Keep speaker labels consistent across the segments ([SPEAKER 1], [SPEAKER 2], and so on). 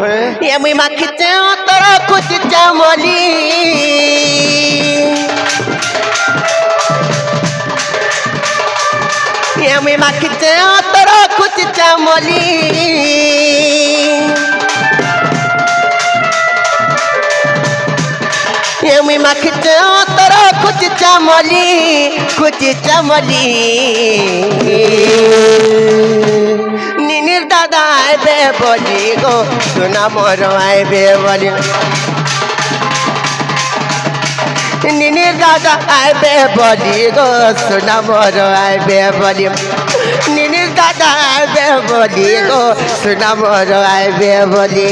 [SPEAKER 1] ये मुई माखिचे तोरा कुछ चमली ये मुई माखिचे तोरा कुछ चमली ये मुई माखिचे तोरा कुछ चमली दादा आए बोली गो सुना मोर आए बोली निनिर दादा आए बोली गो सुना मोर आए बोली निनिर दादा आए बोली गो सुना मोर आए बोली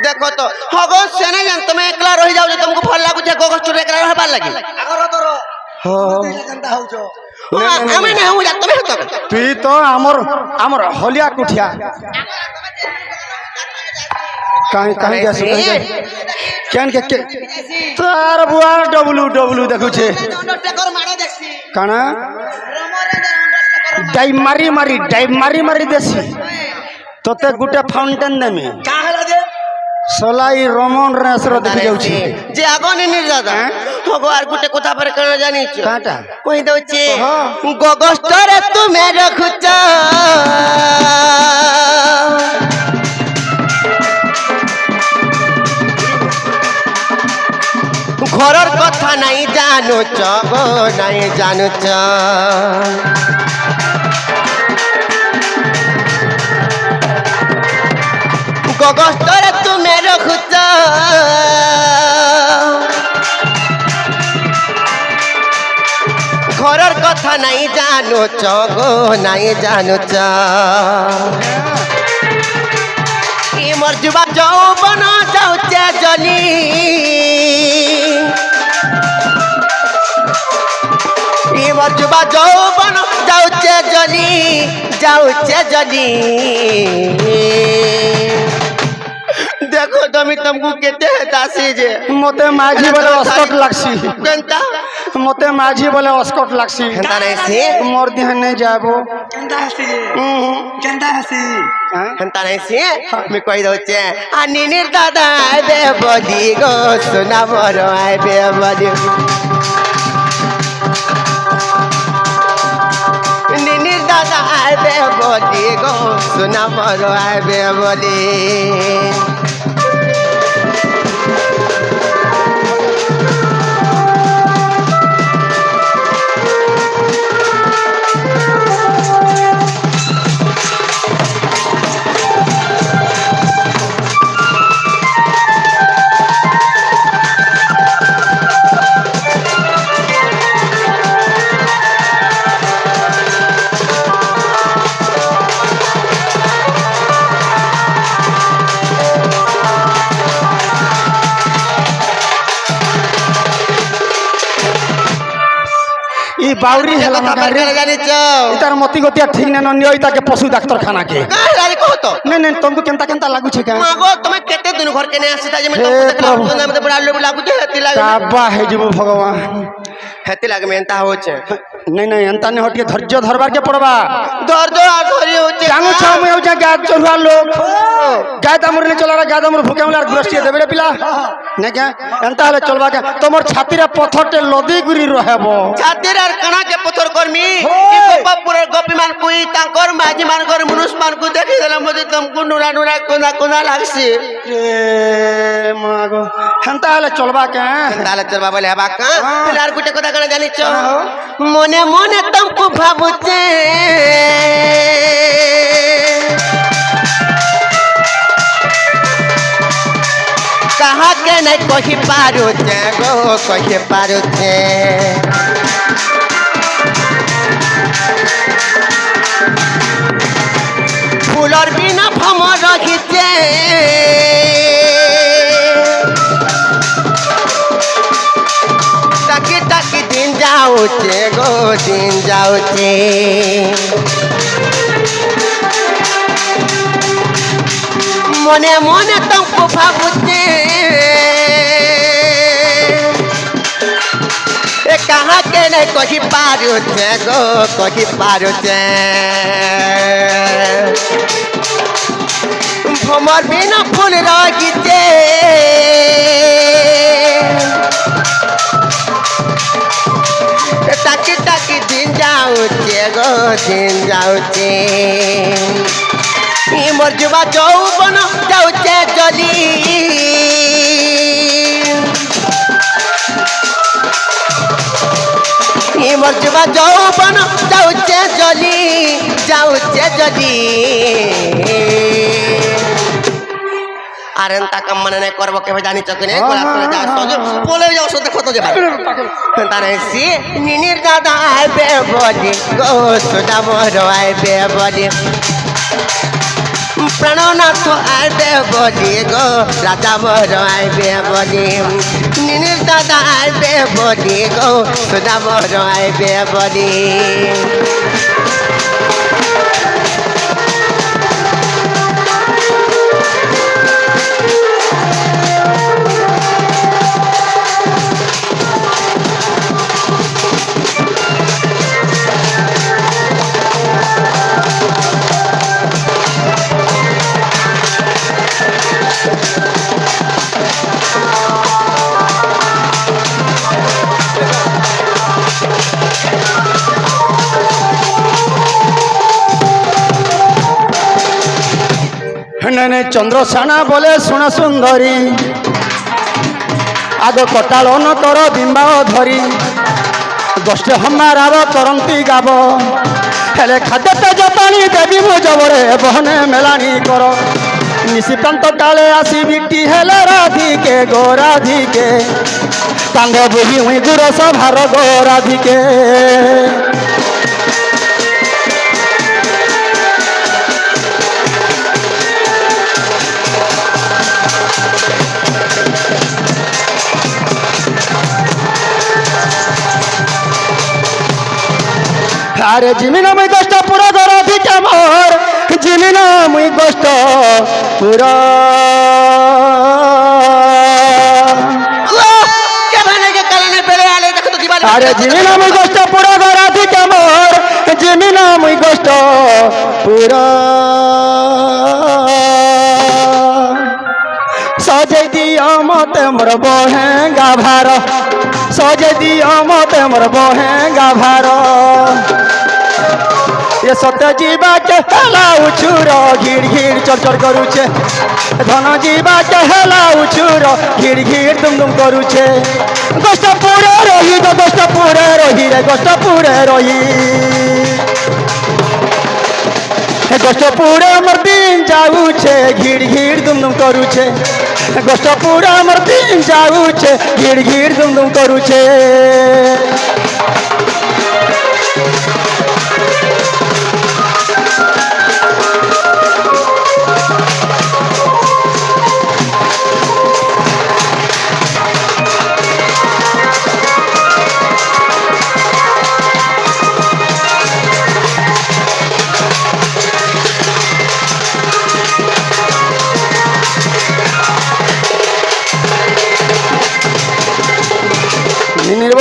[SPEAKER 1] देखो तो हगो से नहीं जान तुम एकला रही जाओ तुमको भल लागु जे गोगस टोरे एकला रहबार लागि आगर तोर हो केनता हो जो हमें नहीं हो जा तुम तो
[SPEAKER 2] तू तो हमर हलिया कुठिया कहीं कहीं जा सुन केन के तार बुआ डब्लू देखु छे टेकर मारे देखसी काना डाई मारी देसी तोते गुटे फाउंटेन देमी का हला जे सलाई रमन रेसर देखि जाउ छी जे आगोनी निर्दादा हगो आर गुटे कोथा पर कर जानी छ काटा कहि दउ छी गोगस्टर तुमे रखुच घरर कथा नहीं जानु छ गो नहीं जानु छ गोगस्टर तुमे रखुच घरर कथा नहीं जानु छ गो नहीं जानु छ ई मोर जुबा जौबन जाउचे जली ई मोर जुबा जौबन जाउचे जली देखो तुम तुमको केते दासी जे मते माझी बोले अस्कट लागसी केनता मते माझी बोले अस्कट लागसी केनता नहीं से मोर देह नहीं जाबो केनता हसी केनता हसी केनता नहीं से मैं कहि दउ छे आ निनिर दादा आबे बोली गो सुना मोर आबे बोली निनिर दादा आबे बोली गो सुना मोर आबे बोली बाउरी हेला ना रे जानि छ इतार मति गतिया ठीक न नियो इता के पशु डाक्टर खाना के काहे कहो तो नहीं तुमको केनता लागु छे का मागो तुम केते दिन घर के ने आसीता जे मैं तुमको देखला में बड़ा लोग लागु छे हेती लागे काबा हे जब भगवान हेती लागे में एंता हो छे नहीं एंता ने हटिए धैर्य धरबार के पड़बा धैर्य आ धरी हो छे जानु छ मैं हो जा गाय चरुआ लोग गाय दामर ने चला गाय दामर भूखे मला गुरस्ती देबे पिला ने क्या एंता हले चलबा के तोमर छाती रे पत्थरटे लदी गुरी रहबो छाती रे कणा के पत्थर करमी ई गोपापुर गोपी मान कोई तांकर माजी मान कर मनुष्य मान को देखि देला मते तुमको नुरा कोना लागसी ए मागो एंता हले चलबा के एंता हले चलबा बोले हबा का पिलार गुटे कथा कना जानि छ मने मने तुमको भाबुचे
[SPEAKER 1] कहा के नहीं कही पारू छे गो कही पारू छे फूलर बिना भम रही ताकि ताकि दिन जाऊचे गो दिन जाऊचे मने मने तुमको भावुचे कहाँ के नहीं कही पारू छे गो कही पारू छे भमर बिना फूल रही ताकि ताकि दिन जाऊचे गो दिन जाऊचे मोर जुबा যৌবন যাউছে জলি मोर जुबा যৌবন যাউছে জলি যাউছে জলি আর এন্তা কাম মানে নাই করব কেবে জানি চকে নাই গোলা করে যা সজ বলে যাও সদ কত যে ভাই তারে সি নিনির দাদা আইবে বলি গো সুদা মোর আইবে বলি প্রাণনাথ আইবে বলি গো রাজা মোর আইবে বলি নিনির দাদা আইবে বলি গো সুদা মোর আইবে বলি
[SPEAKER 2] ने चंद्रसेना बोले सुन सुंदरी आग कटालन कर बिंबा धरी गोष्ठ हमारा करंती गाब हेले खाद्य जतानी देवी मुजबरे बहने मेलानी कर निशिकांत काले आसी बिटी हेले राधिके गो राधिके कांदे बुही हुई गुरस भार गो राधिके अरे जिमिना मुई गोष्ठ पूरा कर अधिके मोर जिमिना मुई गोष्ठ पूरा अरे जिमिना मुई गोष्ठ पूरा कर अधिके मोर जिमिना मुई गोष्ठ पूरा सजे दिया मते मोर बहेंगा भार सजे दिया मते मोर बहेंगा भार ये सत्य जीवा के हेला उछुर घिड़ घिड़ चर चर करुचे धन जीवा के हेला उछुर घिड़ घिड़ दुम दुम करुचे गोष्ठ पूरे रही तो गोष्ठ पूरे रही रे गोष्ठ पूरे रही गोष्ठ पूरे मोर दिन जाऊचे घिड़ घिड़ दुम दुम करुचे गोष्ठ पूरे मोर दिन जाऊचे घिड़ घिड़ दुम दुम करुचे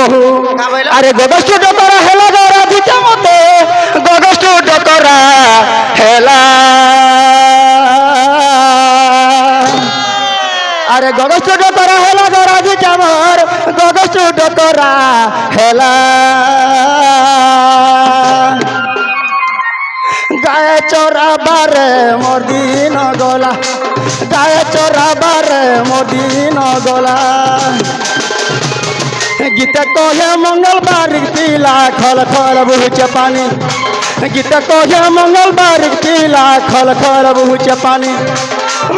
[SPEAKER 2] बहु अरे गोगष्ट डकरा हेला गरा दिते मते गोगष्ट डकरा हेला अरे गोगष्ट डकरा हेला गरा दिते मोर गोगष्ट डकरा हेला गाय चोरा बारे मोर दिन गला गाय चोरा बारे मोर दिन गला गीत कहे मंगलवार पीला खल खल बहुचे पानी गीत कहे मंगलवार पीला खल खल बहुचे पानी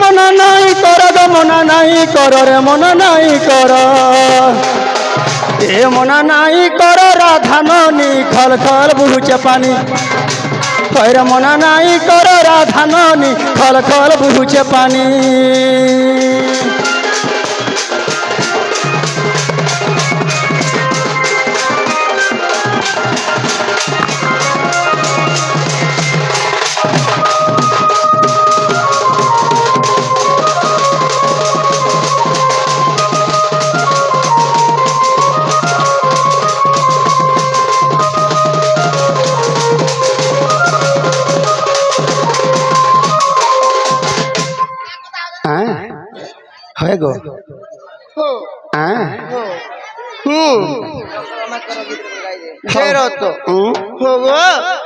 [SPEAKER 2] মনা নাই কর গো মনা নাই কর রে মনা নাই কর এ মনা নাই কর রাধা ননি খল খল বুঝে পানি রে মনা নাই কর রাধা ননি খল খল বুঝে পানি হয়ে গো
[SPEAKER 1] ढेरो तो होगो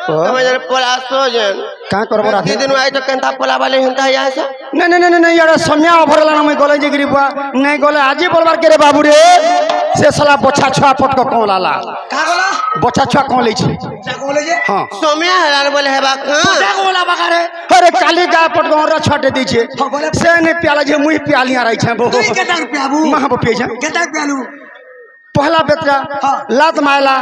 [SPEAKER 1] તમે જરા પલાસો જન
[SPEAKER 2] કા કરબો રાતે
[SPEAKER 1] દી દિન આઈ તો કેંતા પલા વાલે હંતા આસો
[SPEAKER 2] नहीं नहीं नहीं नहीं यार समय भरला ना मैं गले जे गिरीबा नहीं गले आज बोलबार के रे बाबू रे से साला बच्चा छुआ पटक कोन लाला
[SPEAKER 1] का गला
[SPEAKER 2] बच्चा छुआ कोन ले छी
[SPEAKER 1] कोन ले जे
[SPEAKER 2] हां
[SPEAKER 1] समय हलान बोले हेबा बच्चा कोला बकारे
[SPEAKER 2] अरे काली गा पटक रा छटे दी छे से ने प्याला जे मुई प्यालिया रही छे बो
[SPEAKER 1] केता प्याबू
[SPEAKER 2] महा बो पे छे
[SPEAKER 1] केता प्यालू
[SPEAKER 2] पहला बेतरा लात मायला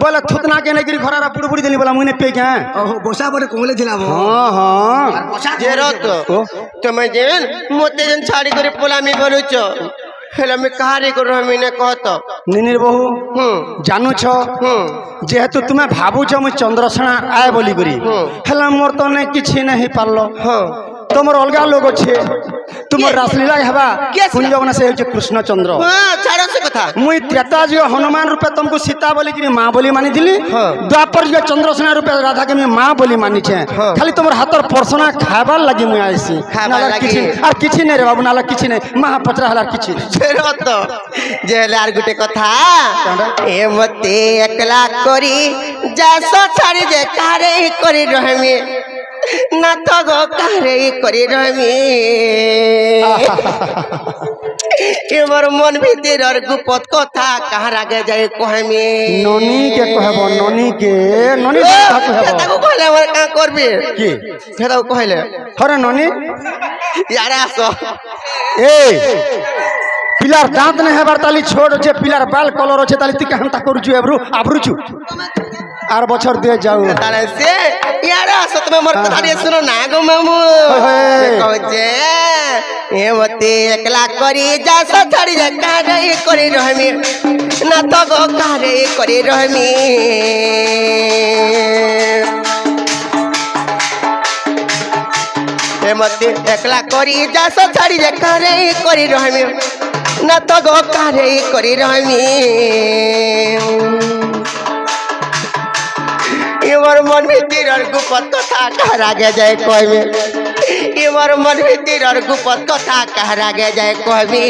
[SPEAKER 2] बोले थुतना के नहीं गिरी घरा पुड़ी पुड़ी देनी बोला मुने पे क्या
[SPEAKER 1] ओहो बोसा बरे कोले थिला वो
[SPEAKER 2] हां हां
[SPEAKER 1] जेरो तो તમે જેન મોતે જન છાડી કરી પોલામી કરું છો हेला मैं कहारी कर रहा ने कहत
[SPEAKER 2] निनिर बहु जानू छ जेहेतु तुम्हें भाबु छ मु चंद्रसेना आए बोली करी हेला मोर तो नहीं किछि नहीं पारलो तुमर अलगा लोग छे तुमर रासलीला हेबा कुंजगना से होचे कृष्णचंद्र
[SPEAKER 1] हां छाड़ो से कथा
[SPEAKER 2] मुई त्रेता जो हनुमान रूपे तुमको सीता बोली करी मां बोली मानी दिली द्वापर जो चंद्रसेना रूपे राधा के मैं मां बोली मानी छे खाली तुमर हाथर परसना खाबार लगी मुई आइसी नाला किछि और किछि नहीं रे बाबू नाला किछि नहीं महा पचरा हला किछि
[SPEAKER 1] फेरो तो जेले आर गुटे कथा ए मते एकला करी जासो छाड़ी जे कारे करी रहमी ना तो गो कारे करी रहमी एमर मन भीतर और गुपत कथा कहार आगे जाए कहमी
[SPEAKER 2] ननी के कहबो ननी का कहबो
[SPEAKER 1] ताको कहले हमर का करबी
[SPEAKER 2] की
[SPEAKER 1] फेरो कहले
[SPEAKER 2] हरे ननी
[SPEAKER 1] यार आसो
[SPEAKER 2] ए पिलार दांत ने हेबार ताली छोड़ छे पिलार बाल कलर छे ताली ती कहंता करू छु आबरू छु आर बछर दे जाऊ
[SPEAKER 1] ताले से यार आसो तुम मोर कथा रे सुनो ना गो मामू कहू जे ए मते एकला करी जा स छाड़ी जा कारे करी रहमी ना तो गो कारे करी रहमी ए मते एकला करी जा स छाड़ी जा कारे करी रहमी ना तो गो कारे करी रहमी इमर मन भीतर और गुपत कथा कहर आगे जाए कहबे इमर मन भीतर और गुपत कथा कहर आगे जाए कहबे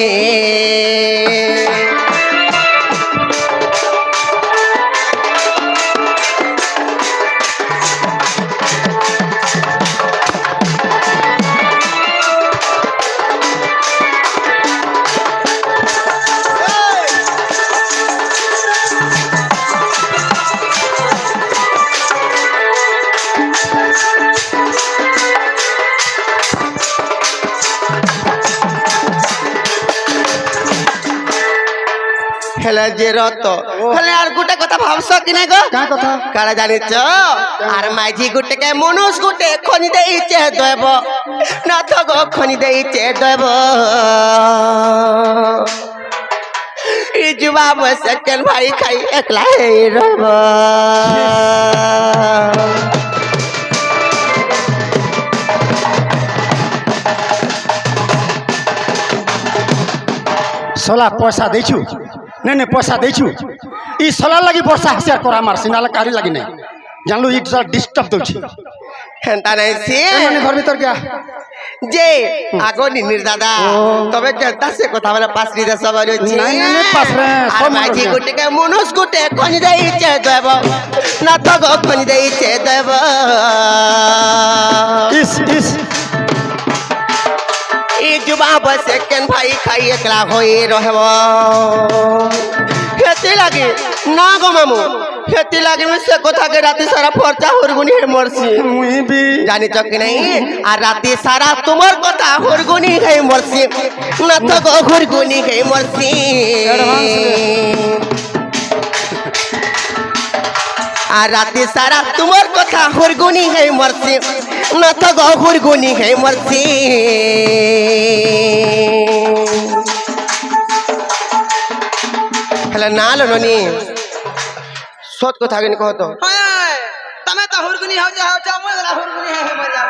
[SPEAKER 1] हेला जे रत हेले आर गुटे कथा भाबस कि नै गो
[SPEAKER 2] का कथा
[SPEAKER 1] काला जानि छ आर माइजी गुटे के मनुष गुटे खनि देई छे देब ना तो गो खनि देई छे देब ई जवाब सकल भाई खाई एकला हे रहब
[SPEAKER 2] सोला पैसा दे छु नहीं पैसा दे छु ई सोला लगी वर्षा हसिया करा मार सिनाला कारी लगी नहीं जानलू ई जरा डिस्टर्ब दउ छि
[SPEAKER 1] हेंता नै से
[SPEAKER 2] मैंने घर भीतर क्या
[SPEAKER 1] जे आगो निनिर दादा तबे केता से কথা বলে পাসরি দে সবার হচ্ছে
[SPEAKER 2] नहीं पासरे
[SPEAKER 1] আর মাঝি গুটে কে মনুষ গুটে কোনি দেই চে দেব না তো গো কোনি দেই চে দেব
[SPEAKER 2] इस
[SPEAKER 1] ई जुबाब से केन भाई खाई एकला होई रहब हेते लागे ना गो मामू হেতি লাগে আমি সে কথাকে রাতে সারা ফর্চা হরগুনি হে মরছি
[SPEAKER 2] মুই বি
[SPEAKER 1] জানিছ কি নাই আর রাতে সারা তোমার কথা হরগুনি হে মরছি না তো গো হরগুনি হে মরছি আর রাতে সারা তোমার কথা হরগুনি হে মরছি না তো গো হরগুনি হে মরছি হেলা না লো ননি সত কথা কেন কহ তো
[SPEAKER 3] તમે તો હુરગુની હોવ જાવ મોય ગલા હુરગુની હે મર જાવ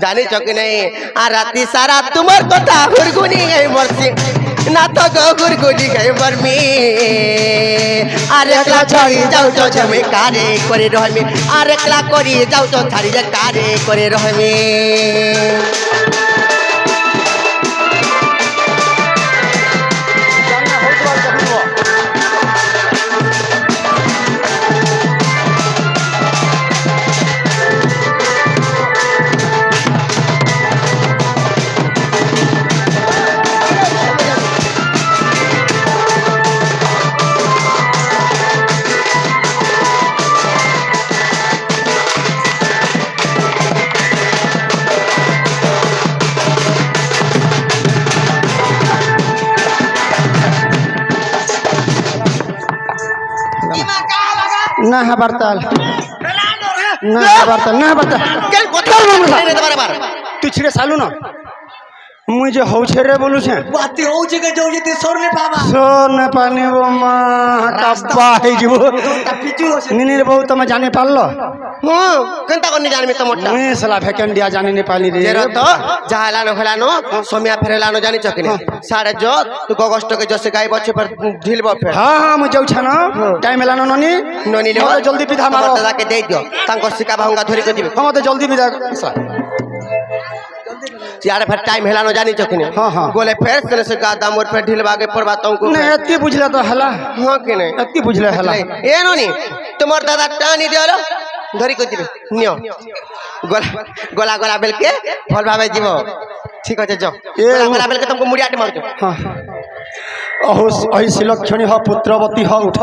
[SPEAKER 1] জানিছ কি নাই আর রাতে সারা তোমার কথা হুরগুনি গাই মরছি না তো গো হুরগুনি গাই মরমি আর একলা ছড়ি যাও তো জমে কারে করে রহমি আর একলা করি যাও তো ছাড়ি যে কারে করে রহমি
[SPEAKER 2] না হাবারতাল না হাবারতাল না হাবারতাল
[SPEAKER 1] কেন কথা বলছ বারবার
[SPEAKER 2] তুই ছিড়ে চালু না মুই যে হউছে রে বলুছে
[SPEAKER 3] બાતી હોવ છે કે જવું છે તે સોર ને બાબા
[SPEAKER 2] সোন পানি মা কাব্বা হয়ে যাব
[SPEAKER 3] તા પીચું હશે
[SPEAKER 2] নিনির বউ তুমি জানি পারলো
[SPEAKER 1] হুম কেনতা কোনি জানমি তোমারটা
[SPEAKER 2] মুই সালা ভ্যাকেন্ট দিয়া জানি নি পালি রে
[SPEAKER 1] যেরো তো যাহালানো খেলানো সমিয়া ফেরেলানো জানিছ কি না সাড়ে জ তু কগষ্টকে জসে গাই বচ্ছে পর ঢিলব ফের
[SPEAKER 2] হ্যাঁ হ্যাঁ মুই যাউছ না টাইম এলানো ননি
[SPEAKER 1] ননি লে
[SPEAKER 2] মতে জলদি বিধা মারো
[SPEAKER 1] দাদাকে দেই দিও তাঙ্ক শিকা ভাঙ্গা ধরি করে দিবে
[SPEAKER 2] মতে জলদি বিধা
[SPEAKER 1] यार फिर टाइम हेलानो जानी चकिने
[SPEAKER 2] हाँ, हाँ।
[SPEAKER 1] बोले फिर से का दाम और फिर ढिलवा के पड़वा तुमको
[SPEAKER 2] না এতকি বুঝলে তো হেলা
[SPEAKER 1] हां कि नहीं
[SPEAKER 2] এতকি বুঝলে হেলা
[SPEAKER 1] ए नोनी तुम्हार दादा टानी दियो धरी को दिबे नियो गोला गोला गोला बेल के भल भाबे जीवो ठीक আছে যাও
[SPEAKER 2] ए
[SPEAKER 1] गोला गोला बेल के तुमको मुड़ियाटे मारजो
[SPEAKER 2] হ্যাঁ অহু অহি সিলক্ষণী হ পুত্রবতী হ উঠ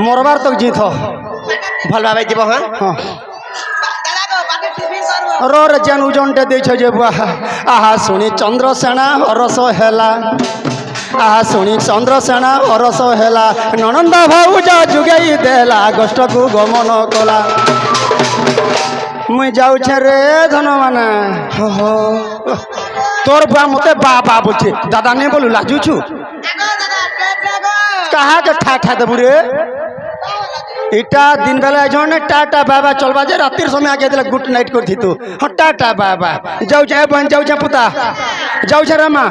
[SPEAKER 2] মরবার তক জিত
[SPEAKER 1] भल भाबे जीवो हां
[SPEAKER 2] হ্যাঁ
[SPEAKER 3] દાદા કો પાકે ટિફિન કરવો
[SPEAKER 2] রোর যেন ওজনটা দিয়েছ যে বাহা আহা শুনি চন্দ্রসেনা হরস হেলা আহা শুনি চন্দ্রসেনা হরস হেলা ননন্দা ভাউজ যুগাই দেলা আগস্টকু গমন কলা মুই যাউছে রে ধনমানা তোর বা মতে বা বা বলছে দাদা নে বলু লাজুছু
[SPEAKER 3] આગો દાદા આગો
[SPEAKER 2] কাহাকে ঠা ঠা দেবু রে এটা দিন বেলা একজন টাটা বাবা চলবা যে রাতের সময় আগে দিলে গুড নাইট করে দিত হ্যাঁ টাটা বাবা যাউছে বোন যাউছে পুতা যাউছে রে মা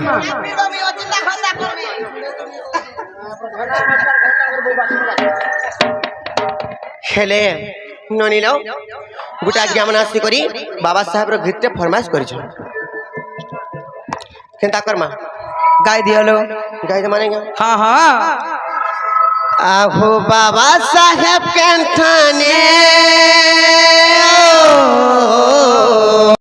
[SPEAKER 3] પીડો મી ઓચિંતા ખંડા કરમે
[SPEAKER 1] খেলে ননি লাও গোটা জ্ঞান আসি করি বাবা সাহেব র ভিতরে ফরমাইশ করিছ কেনতা করমা গাই দিয়ালো গাই দে মানেগা
[SPEAKER 3] હા હા
[SPEAKER 1] आहू बाबा साहेब कंठाने